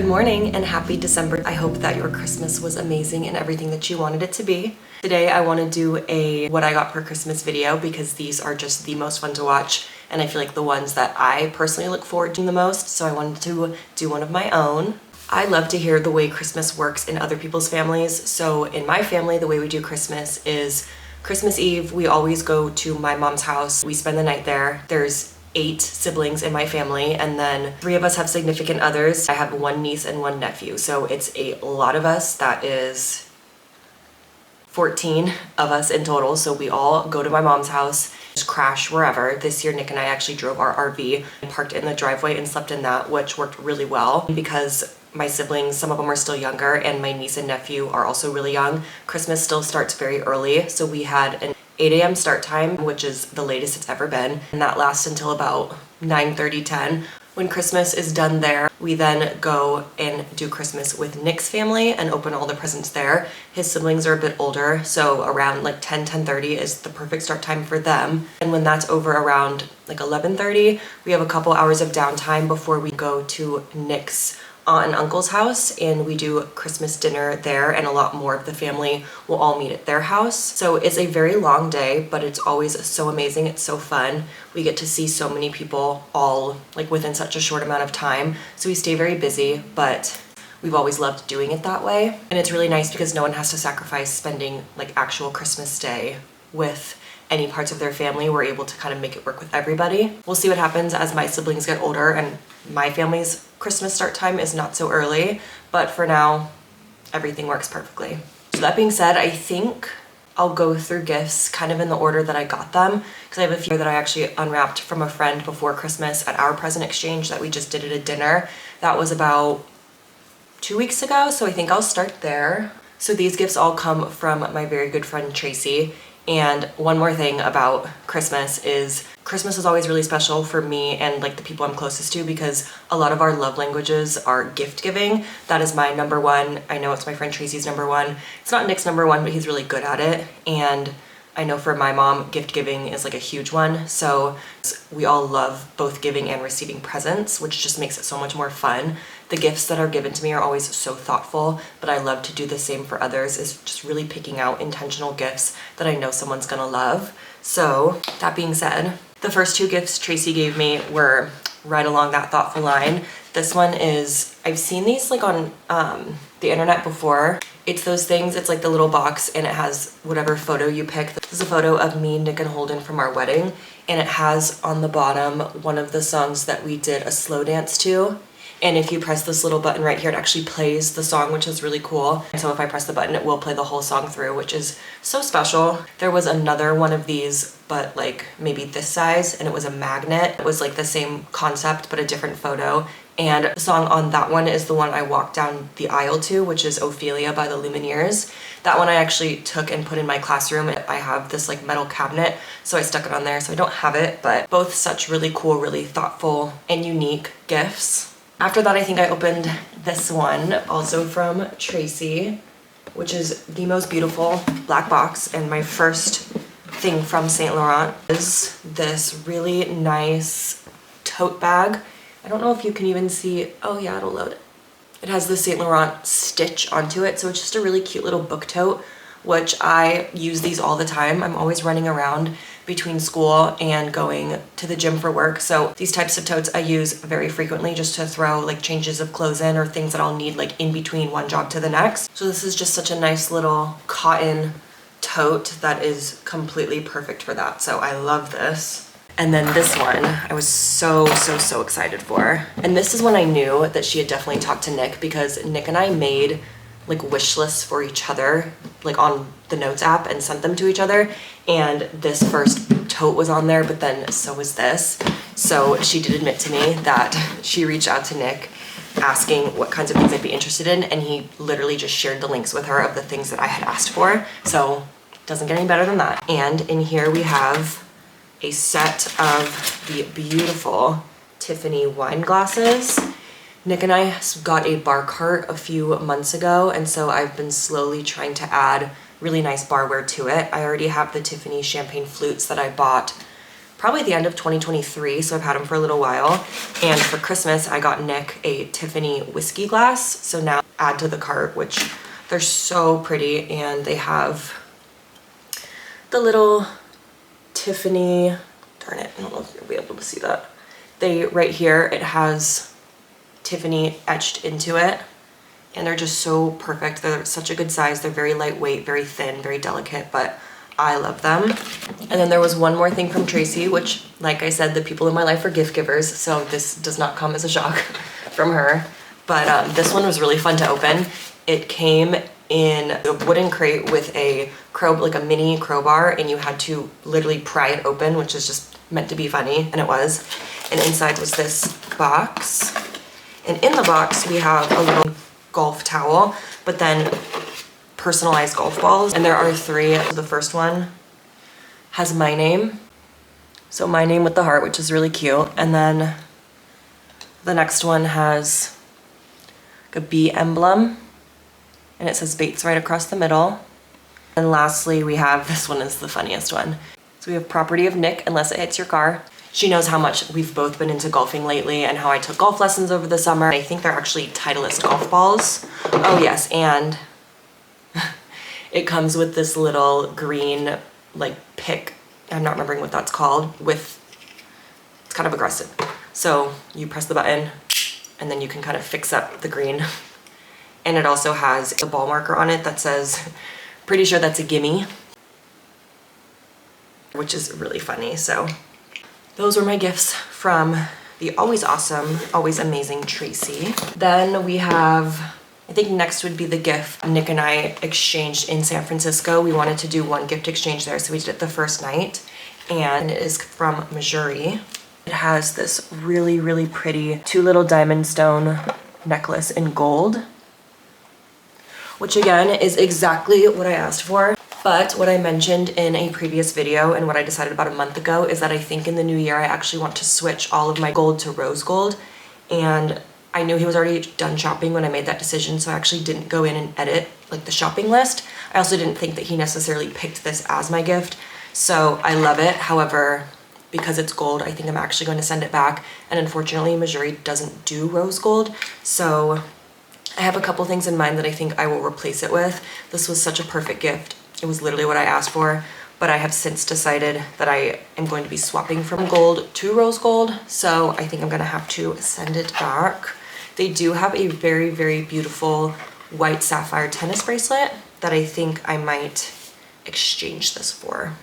Good morning and happy December. I hope that your Christmas was amazing and everything that you wanted it to be. Today I want to do a what I got for Christmas video because these are just the most fun to watch and I feel like the ones that I personally look forward to the most, so I wanted to do one of my own. I love to hear the way Christmas works in other people's families. So in my family, the way we do Christmas is Christmas Eve, we always go to my mom's house. We spend the night there. There's 8 siblings in my family, and then 3 of us have significant others. I have 1 niece and 1 nephew, so it's a lot of us. That is 14 of us in total, so we all go to my mom's house, just crash wherever. This year Nick and I actually drove our RV and parked it in the driveway and slept in that, which worked really well because my siblings, some of them are still younger, and my niece and nephew are also really young. Christmas still starts very early, so we had an 8 a.m. start time, which is the latest it's ever been, and that lasts until about 9:30, 10. When Christmas is done there, we then go and do Christmas with Nick's family and open all the presents there. His siblings are a bit older, so around like 10:30 is the perfect start time for them. And when that's over around like 11:30, we have a couple hours of downtime before we go to Nick's aunt and uncle's house, and we do Christmas dinner there, and a lot more of the family will all meet at their house. So it's a very long day, but it's always so amazing. It's so fun. We get to see so many people all like within such a short amount of time. So we stay very busy, but we've always loved doing it that way. And it's really nice because no one has to sacrifice spending like actual Christmas Day with any parts of their family. We're able to kind of make it work with everybody. We'll see what happens as my siblings get older and my family's Christmas start time is not so early, but for now, everything works perfectly. So that being said, I think I'll go through gifts kind of in the order that I got them, because I have a few that I actually unwrapped from a friend before Christmas at our present exchange that we just did at a dinner. That was about 2 weeks ago, so I think I'll start there. So these gifts all come from my very good friend Tracy. And one more thing about Christmas is Christmas is always really special for me and like the people I'm closest to, because a lot of our love languages are gift giving. That is my number one. I know it's my friend Tracy's number one. It's not Nick's number one, but he's really good at it. And I know for my mom, gift giving is like a huge one. So we all love both giving and receiving presents, which just makes it so much more fun. The gifts that are given to me are always so thoughtful, but I love to do the same for others, is just really picking out intentional gifts that I know someone's gonna love. So that being said, the first 2 gifts Tracy gave me were right along that thoughtful line. This one is, I've seen these like on the internet before. It's those things, it's like the little box and it has whatever photo you pick. This is a photo of me, Nick, and Holden from our wedding, and it has on the bottom one of the songs that we did a slow dance to. And if you press this little button right here, it actually plays the song, which is really cool. And so if I press the button, it will play the whole song through, which is so special. There was another one of these, but like maybe this size, and it was a magnet. It was like the same concept, but a different photo. And the song on that one is the one I walked down the aisle to, which is Ophelia by the Lumineers. That one I actually took and put in my classroom. I have this like metal cabinet, so I stuck it on there, so I don't have it, but both such really cool, really thoughtful and unique gifts. After that, I think I opened this one, also from Tracy, which is the most beautiful black box. And my first thing from Saint Laurent is this really nice tote bag. I don't know if you can even see, oh yeah, it'll load. It has the Saint Laurent stitch onto it, so it's just a really cute little book tote, which I use these all the time. I'm always running around between school and going to the gym for work. So these types of totes I use very frequently just to throw like changes of clothes in or things that I'll need like in between one job to the next. So this is just such a nice little cotton tote that is completely perfect for that. So I love this. And then this one, I was so excited for. And this is when I knew that she had definitely talked to Nick, because Nick and I made like wish lists for each other, like on the notes app, and sent them to each other. And this first tote was on there, but then so was this. So she did admit to me that she reached out to Nick asking what kinds of things I'd be interested in, and he literally just shared the links with her of the things that I had asked for. So it doesn't get any better than that. And in here we have a set of the beautiful Tiffany wine glasses. Nick and I got a bar cart a few months ago, and so I've been slowly trying to add really nice barware to it. I already have the Tiffany champagne flutes that I bought probably the end of 2023, so I've had them for a little while. And for Christmas, I got Nick a Tiffany whiskey glass, so now add to the cart, which they're so pretty, and they have the little Tiffany, darn it, I don't know if you'll be able to see that. Right here, it has Tiffany etched into it, and they're just so perfect. They're such a good size. They're very lightweight, very thin, very delicate, but I love them. And then there was one more thing from Tracy, which, like I said, the people in my life are gift givers, so this does not come as a shock from her. But this one was really fun to open. It came in a wooden crate with a like a mini crowbar, and you had to literally pry it open, which is just meant to be funny, and it was. And inside was this box. And in the box, we have a little golf towel, but then personalized golf balls. And there are 3. The first one has my name. So my name with the heart, which is really cute. And then the next one has like a bee emblem, and it says Bates right across the middle. And lastly, we have, this one is the funniest one. So we have property of Nick, unless it hits your car. She knows how much we've both been into golfing lately and how I took golf lessons over the summer. I think they're actually Titleist golf balls. Oh yes, and it comes with this little green like pick. I'm not remembering what that's called. It's kind of aggressive. So you press the button and then you can kind of fix up the green. And it also has a ball marker on it that says, pretty sure that's a gimme, which is really funny. So those were my gifts from the always awesome, always amazing Tracy. Then we have, I think next would be the gift Nick and I exchanged in San Francisco. We wanted to do one gift exchange there, so we did it the first night. And it is from Missouri. It has this really, really pretty 2 little diamond stone necklace in gold, which again is exactly what I asked for. But what I mentioned in a previous video and what I decided about a month ago is that I think in the new year I actually want to switch all of my gold to rose gold. And I knew he was already done shopping when I made that decision, so I actually didn't go in and edit like the shopping list. I also didn't think that he necessarily picked this as my gift, so I love it. However, because it's gold, I think I'm actually going to send it back. And unfortunately, Missouri doesn't do rose gold, so I have a couple things in mind that I think I will replace it with. This was such a perfect gift. It was literally what I asked for, but I have since decided that I am going to be swapping from gold to rose gold, so I think I'm gonna have to send it back. They do have a very, very beautiful white sapphire tennis bracelet that I think I might exchange this for.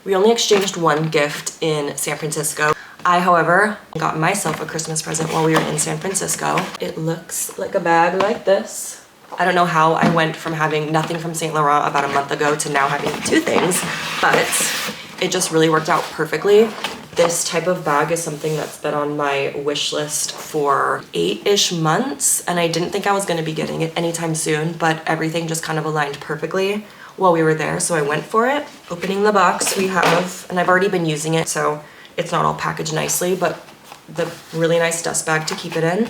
We only exchanged one gift in San Francisco. I, however, got myself a Christmas present while we were in San Francisco. It looks like a bag like this. I don't know how I went from having nothing from Saint Laurent about a month ago to now having 2 things, but it just really worked out perfectly. This type of bag is something that's been on my wish list for 8-ish months, and I didn't think I was gonna be getting it anytime soon, but everything just kind of aligned perfectly while we were there, so I went for it. Opening the box, we have, and I've already been using it, so it's not all packaged nicely, but the really nice dust bag to keep it in.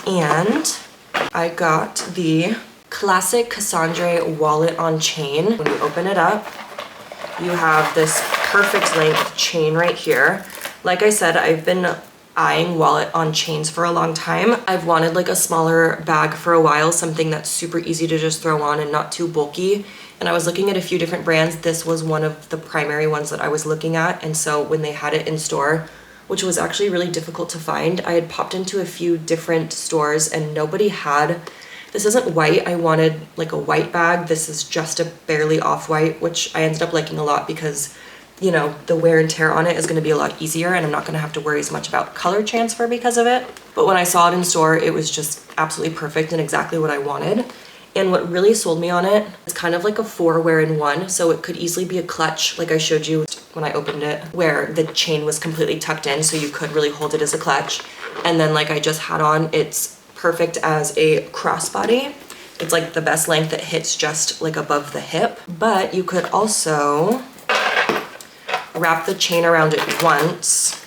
And I got the classic Cassandre wallet on chain. When you open it up, you have this perfect length chain right here. Like I said, I've been eyeing wallet on chains for a long time. I've wanted like a smaller bag for a while, something that's super easy to just throw on and not too bulky. And I was looking at a few different brands. This was one of the primary ones that I was looking at. And so when they had it in store, which was actually really difficult to find, I had popped into a few different stores and nobody had, this isn't white, I wanted like a white bag. This is just a barely off-white, which I ended up liking a lot because, you know, the wear and tear on it is gonna be a lot easier and I'm not gonna have to worry as much about color transfer because of it. But when I saw it in store, it was just absolutely perfect and exactly what I wanted. And what really sold me on it is kind of like a 4-wear-in-1, so it could easily be a clutch like I showed you when I opened it, where the chain was completely tucked in so you could really hold it as a clutch. And then like I just had on, it's perfect as a crossbody. It's like the best length that hits just like above the hip, but you could also wrap the chain around it once,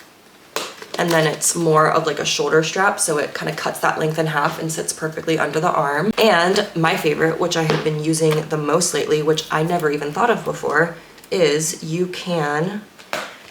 and then it's more of like a shoulder strap, so it kind of cuts that length in half and sits perfectly under the arm. And my favorite, which I have been using the most lately, which I never even thought of before, is you can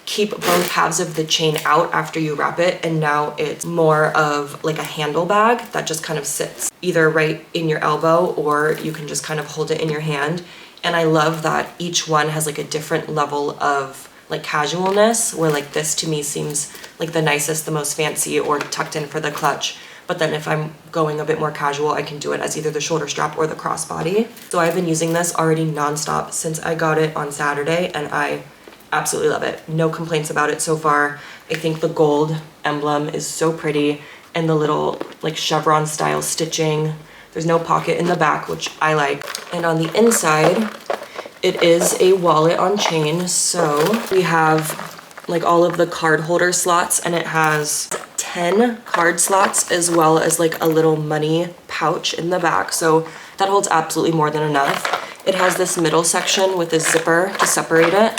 keep both halves of the chain out after you wrap it, and now it's more of like a handle bag that just kind of sits either right in your elbow, or you can just kind of hold it in your hand. And I love that each one has like a different level of like casualness, where like this to me seems like the nicest, the most fancy, or tucked in for the clutch. But then if I'm going a bit more casual, I can do it as either the shoulder strap or the crossbody. So I've been using this already nonstop since I got it on Saturday, and I absolutely love it. No complaints about it so far. I think the gold emblem is so pretty, and the little like chevron style stitching. There's no pocket in the back, which I like. And on the inside, it is a wallet on chain. So we have like all of the card holder slots, and it has 10 card slots as well as like a little money pouch in the back. So that holds absolutely more than enough. It has this middle section with a zipper to separate it.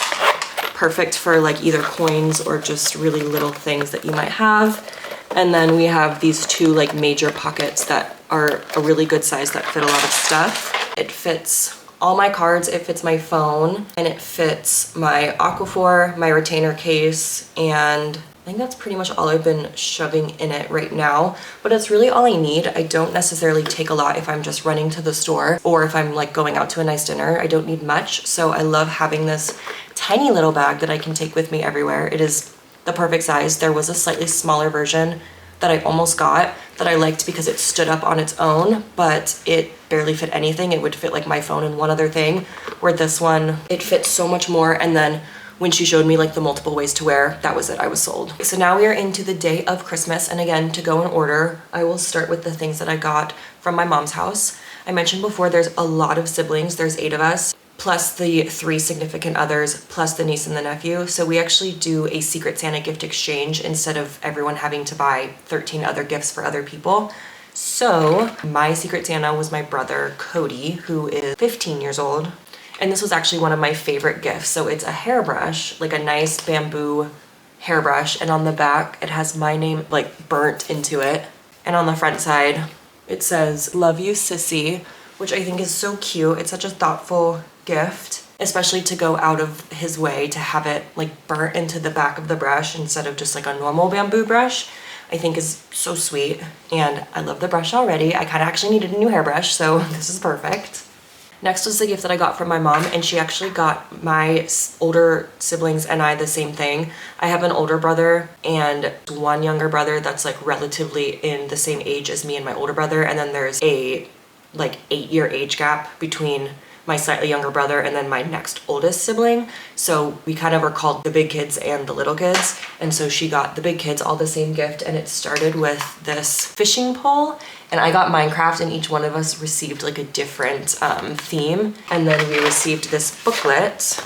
Perfect for like either coins or just really little things that you might have. And then we have these two like major pockets that are a really good size that fit a lot of stuff. It fits all my cards, it fits my phone, and it fits my Aquaphor, my retainer case, and I think that's pretty much all I've been shoving in it right now, but it's really all I need. I don't necessarily take a lot if I'm just running to the store, or if I'm like going out to a nice dinner. I don't need much, so I love having this tiny little bag that I can take with me everywhere. It is the perfect size. There was a slightly smaller version that I almost got that I liked because it stood up on its own, but it barely fit anything. It would fit like my phone and one other thing, where this one, it fits so much more. And then when she showed me like the multiple ways to wear, that was it, I was sold. So now we are into the day of Christmas, and again, to go in order, I will start with the things that I got from my mom's house. I mentioned before, there's a lot of siblings, there's 8 of us, plus the 3 significant others, plus the niece and the nephew. So we actually do a Secret Santa gift exchange instead of everyone having to buy 13 other gifts for other people. So my Secret Santa was my brother, Cody, who is 15 years old. And this was actually one of my favorite gifts. So it's a hairbrush, like a nice bamboo hairbrush. And on the back, it has my name like burnt into it. And on the front side, it says, "Love you, sissy," which I think is so cute. It's such a thoughtful gift, especially to go out of his way to have it like burnt into the back of the brush instead of just like a normal bamboo brush. I think is so sweet. And I love the brush already. I kind of actually needed a new hairbrush, so this is perfect. Next was the gift that I got from my mom, and she actually got my older siblings and I the same thing. I have an older brother and one younger brother that's like relatively in the same age as me and my older brother, and then there's a like 8-year age gap between my slightly younger brother and then my next oldest sibling. So we kind of are called the big kids and the little kids. And so she got the big kids all the same gift, and it started with this fishing pole, and I got Minecraft, and each one of us received like a different theme. And then we received this booklet.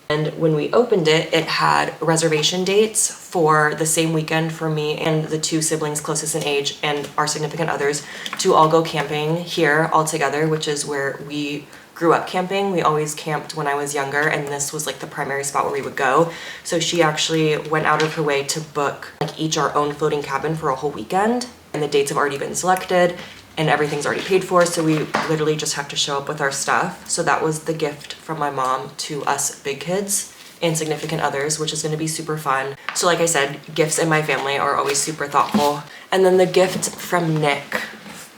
And when we opened it, it had reservation dates for the same weekend for me and the 2 siblings closest in age and our significant others to all go camping here all together, which is where we grew up camping. We always camped when I was younger, and this was like the primary spot where we would go. So she actually went out of her way to book like each our own floating cabin for a whole weekend, and the dates have already been selected and everything's already paid for, so we literally just have to show up with our stuff. So that was the gift from my mom to us big kids and significant others, which is going to be super fun. So like I said, gifts in my family are always super thoughtful. And then the gift from Nick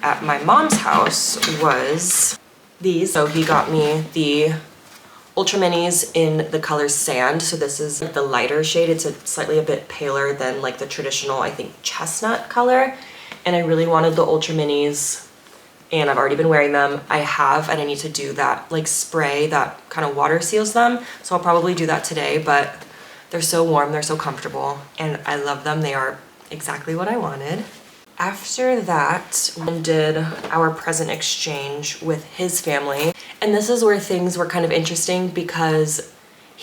at my mom's house was these. So he got me the Ultra Minis in the color sand. So this is the lighter shade. It's slightly a bit paler than like the traditional, I think, chestnut color. And I really wanted the Ultra Minis, and I've already been wearing them. I have, and I need to do that like spray that kind of water seals them. So I'll probably do that today, but they're so warm, they're so comfortable, and I love them. They are exactly what I wanted. After that, we did our present exchange with his family. And this is where things were kind of interesting, because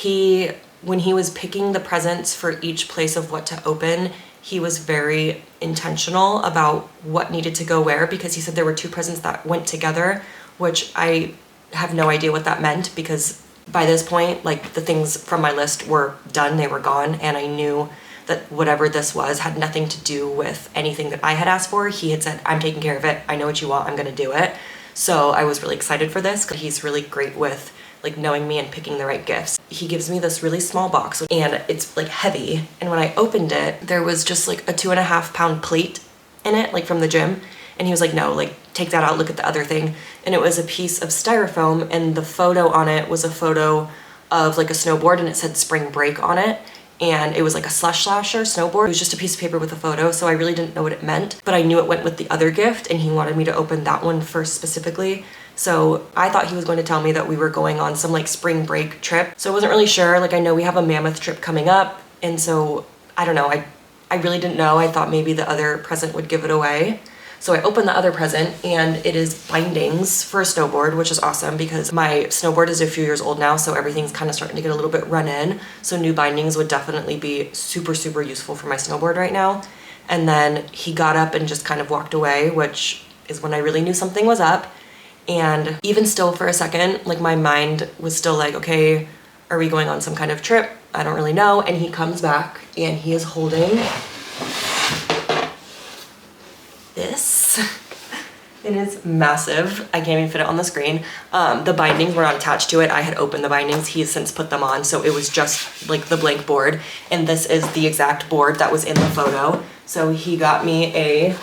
when he was picking the presents for each place of what to open, he was very intentional about what needed to go where, because he said there were 2 presents that went together, which I have no idea what that meant, because by this point, like the things from my list were done, they were gone, and I knew that whatever this was had nothing to do with anything that I had asked for. He had said, "I'm taking care of it. I know what you want. I'm gonna do it." So I was really excited for this, because he's really great with like knowing me and picking the right gifts. He gives me this really small box and it's like heavy. And when I opened it, there was just like a 2.5 pound plate in it, like from the gym. And he was like, no, like take that out, look at the other thing. And it was a piece of styrofoam and the photo on it was a photo of like a snowboard and it said spring break on it. And it was like a slush slasher snowboard. It was just a piece of paper with a photo, so I really didn't know what it meant, but I knew it went with the other gift and he wanted me to open that one first specifically. So I thought he was going to tell me that we were going on some like spring break trip. So I wasn't really sure. Like I know we have a Mammoth trip coming up, and so I don't know. I really didn't know. I thought maybe the other present would give it away. So I opened the other present and it is bindings for a snowboard, which is awesome because my snowboard is a few years old now, so everything's kind of starting to get a little bit run in. So new bindings would definitely be super, super useful for my snowboard right now. And then he got up and just kind of walked away, which is when I really knew something was up. And even still for a second, like my mind was still like, okay, are we going on some kind of trip? I don't really know. And he comes back and he is holding this. It is massive. I can't even fit it on the screen. The bindings were not attached to it. I had opened the bindings. He has since put them on, so it was just like the blank board. And this is the exact board that was in the photo. So he got me a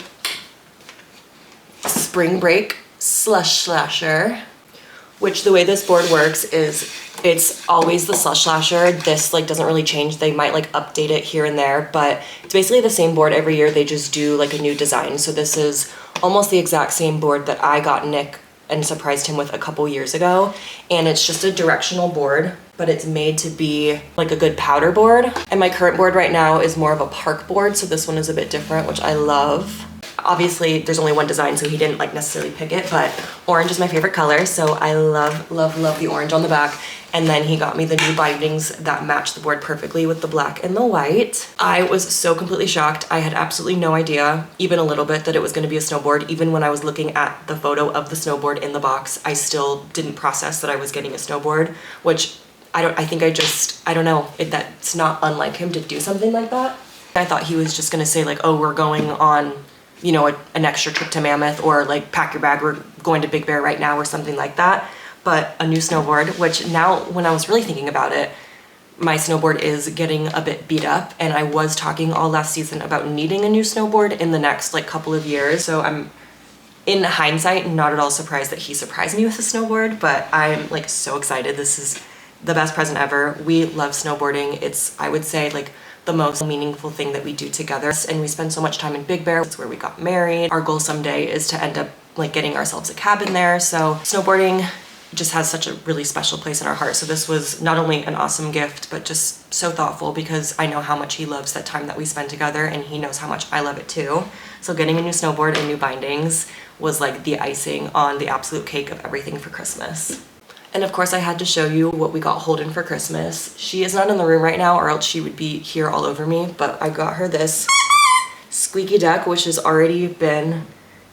spring break slush slasher, which the way this board works is it's always the slush slasher. This like doesn't really change. They might like update it here and there, but it's basically the same board every year. They just do like a new design. So this is almost the exact same board that I got Nick and surprised him with a couple years ago. And it's just a directional board, but it's made to be like a good powder board. And my current board right now is more of a park board. So this one is a bit different, which I love. Obviously there's only one design, so he didn't like necessarily pick it, but orange is my favorite color. So I love, love, love the orange on the back. And then he got me the new bindings that match the board perfectly with the black and the white. I was so completely shocked. I had absolutely no idea, even a little bit, that it was gonna be a snowboard. Even when I was looking at the photo of the snowboard in the box, I still didn't process that I was getting a snowboard, which I don't know, that's not unlike him to do something like that. I thought he was just gonna say like, oh, we're going on, you know, an extra trip to Mammoth, or like pack your bag, we're going to Big Bear right now, or something like that. But a new snowboard, which now when I was really thinking about it, my snowboard is getting a bit beat up, and I was talking all last season about needing a new snowboard in the next like couple of years. So I'm, in hindsight, not at all surprised that he surprised me with a snowboard, but I'm like so excited. This is the best present ever. We love snowboarding. It's, I would say, like the most meaningful thing that we do together. And we spend so much time in Big Bear. It's where we got married. Our goal someday is to end up like getting ourselves a cabin there. So snowboarding just has such a really special place in our heart. So this was not only an awesome gift, but just so thoughtful, because I know how much he loves that time that we spend together, and he knows how much I love it too. So getting a new snowboard and new bindings was like the icing on the absolute cake of everything for Christmas. And of course I had to show you what we got Holden for Christmas. She is not in the room right now, or else she would be here all over me, but I got her this squeaky duck, which has already been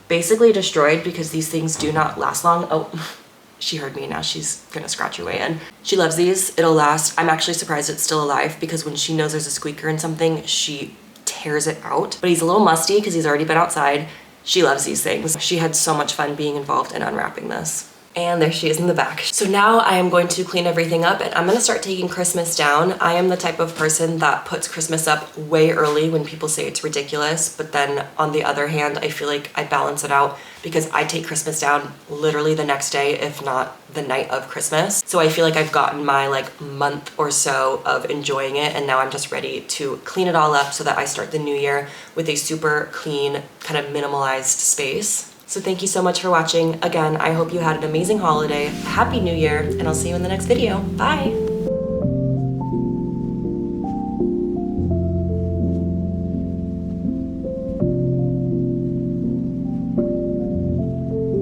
basically destroyed because these things do not last long. Oh, she heard me, now she's gonna scratch her way in. She loves these, it'll last. I'm actually surprised it's still alive, because when she knows there's a squeaker in something, she tears it out. But he's a little musty because he's already been outside. She loves these things. She had so much fun being involved in unwrapping this. And there she is in the back. So now I am going to clean everything up, and I'm gonna start taking Christmas down. I am the type of person that puts Christmas up way early when people say it's ridiculous, but then on the other hand, I feel like I balance it out, because I take Christmas down literally the next day, if not the night of Christmas. So I feel like I've gotten my like month or so of enjoying it, and now I'm just ready to clean it all up so that I start the new year with a super clean, kind of minimalized space. So thank you so much for watching. Again, I hope you had an amazing holiday. Happy New Year, and I'll see you in the next video. Bye.